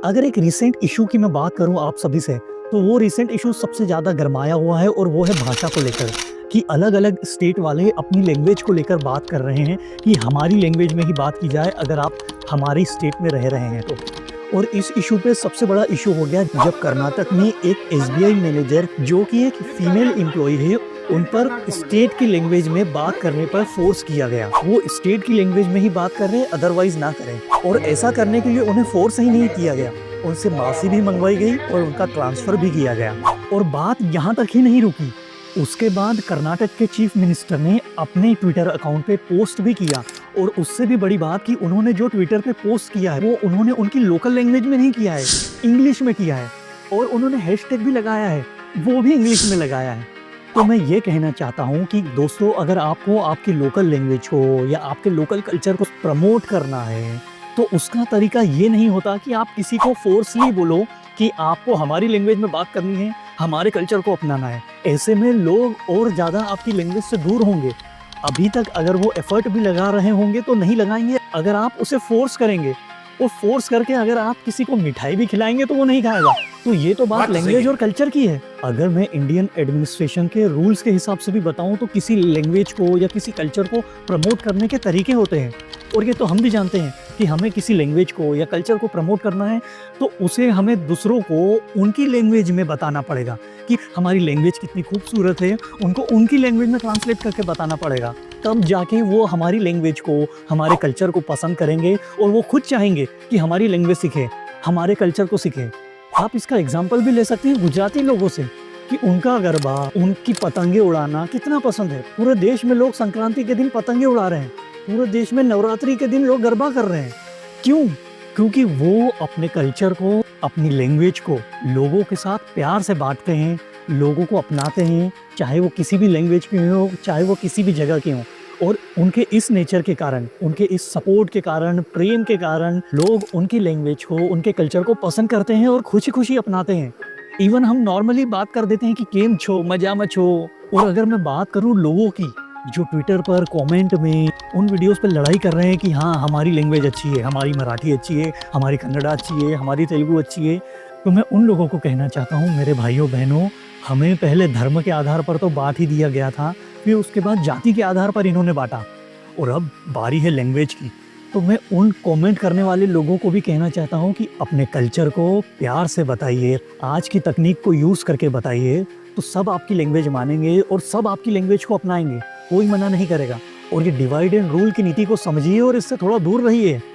अगर एक recent issue की मैं बात करूँ आप सभी से, तो वो रिसेंट इशू सबसे ज़्यादा गरमाया हुआ है और वो है भाषा को लेकर कि अलग-अलग स्टेट वाले अपनी लैंग्वेज को लेकर बात कर रहे हैं कि हमारी लैंग्वेज में ही बात की जाए अगर आप हमारी स्टेट में रह रहे हैं तो। और इस इशू पे सबसे बड़ा इशू हो गया जब कर्नाटक में एक एसबीआई मैनेजर जो कि एक फीमेल एम्प्लॉई है, उन पर स्टेट की लैंग्वेज में बात करने पर फोर्स किया गया। वो स्टेट की लैंग्वेज में ही बात कर रहे हैं, अदरवाइज ना करें। और ऐसा करने के लिए उन्हें फोर्स ही नहीं किया गया, उनसे माफ़ी भी मंगवाई गई और उनका ट्रांसफ़र भी किया गया। और बात यहाँ तक ही नहीं रुकी, उसके बाद कर्नाटक के चीफ मिनिस्टर ने अपने ट्विटर अकाउंट पे पोस्ट भी किया। और उससे भी बड़ी बात कि उन्होंने जो ट्विटर पे पोस्ट किया है वो उन्होंने उनकी लोकल लैंग्वेज में नहीं किया है, इंग्लिश में किया है। और उन्होंने हैशटैग भी लगाया है, वो भी इंग्लिश में लगाया है। तो मैं ये कहना चाहता हूँ कि दोस्तों, अगर आपको आपकी लोकल लैंग्वेज को या आपके लोकल कल्चर को प्रमोट करना है तो उसका तरीका ये नहीं होता कि आप किसी को फोर्सली बोलो कि आपको हमारी लैंग्वेज में बात करनी है, हमारे कल्चर को अपनाना है। ऐसे में लोग और ज़्यादा आपकी लैंग्वेज से दूर होंगे। अभी तक अगर वो एफर्ट भी लगा रहे होंगे तो नहीं लगाएंगे। अगर आप उसे फोर्स करेंगे और फोर्स करके अगर आप किसी को मिठाई भी खिलाएंगे तो वो नहीं खाएगा। तो ये तो बात लैंग्वेज और कल्चर की है। अगर मैं इंडियन एडमिनिस्ट्रेशन के रूल्स के हिसाब से भी बताऊं तो किसी लैंग्वेज को या किसी कल्चर को प्रमोट करने के तरीके होते हैं। और ये तो हम भी जानते हैं कि हमें किसी लैंग्वेज को या कल्चर को प्रमोट करना है तो उसे हमें दूसरों को उनकी लैंग्वेज में बताना पड़ेगा कि हमारी लैंग्वेज कितनी खूबसूरत है। उनको उनकी लैंग्वेज में ट्रांसलेट करके बताना पड़ेगा, तब जाके वो हमारी लैंग्वेज को, हमारे कल्चर को पसंद करेंगे और वो खुद चाहेंगे कि हमारी लैंग्वेज सीखें, हमारे कल्चर को सीखें। आप इसका एग्जाम्पल भी ले सकते हैं गुजराती लोगों से कि उनका गरबा, उनकी पतंगे उड़ाना कितना पसंद है। पूरे देश में लोग संक्रांति के दिन पतंगे उड़ा रहे हैं, पूरे देश में नवरात्रि के दिन लोग गरबा कर रहे हैं। क्यों? क्योंकि वो अपने कल्चर को, अपनी लैंग्वेज को लोगों के साथ प्यार से बांटते हैं, लोगों को अपनाते हैं, चाहे वो किसी भी लैंग्वेज के हो, चाहे वो किसी भी जगह के हों। और उनके इस नेचर के कारण, उनके इस सपोर्ट के कारण, प्रेम के कारण लोग उनकी लैंग्वेज को, उनके कल्चर को पसंद करते हैं और खुशी-खुशी अपनाते हैं। इवन हम नॉर्मली बात कर देते हैं कि केम छो, मजा मच हो। और अगर मैं बात करूँ लोगों की जो ट्विटर पर कमेंट में उन वीडियोस पे लड़ाई कर रहे हैं कि हाँ हमारी लैंग्वेज अच्छी है, हमारी मराठी अच्छी है, हमारी कन्नड़ा अच्छी है, हमारी तेलुगु अच्छी है, तो मैं उन लोगों को कहना चाहता हूँ, मेरे भाइयों बहनों, हमें पहले धर्म के आधार पर तो बांट ही दिया गया था, फिर उसके बाद जाति के आधार पर इन्होंने बांटा और अब बारी है लैंग्वेज की। तो मैं उन कमेंट करने वाले लोगों को भी कहना चाहता हूँ कि अपने कल्चर को प्यार से बताइए, आज की तकनीक को यूज़ करके बताइए, तो सब आपकी लैंग्वेज मानेंगे और सब आपकी लैंग्वेज को अपनाएंगे, कोई मना नहीं करेगा। और ये डिवाइड एंड रूल की नीति को समझिए और इससे थोड़ा दूर रहिए।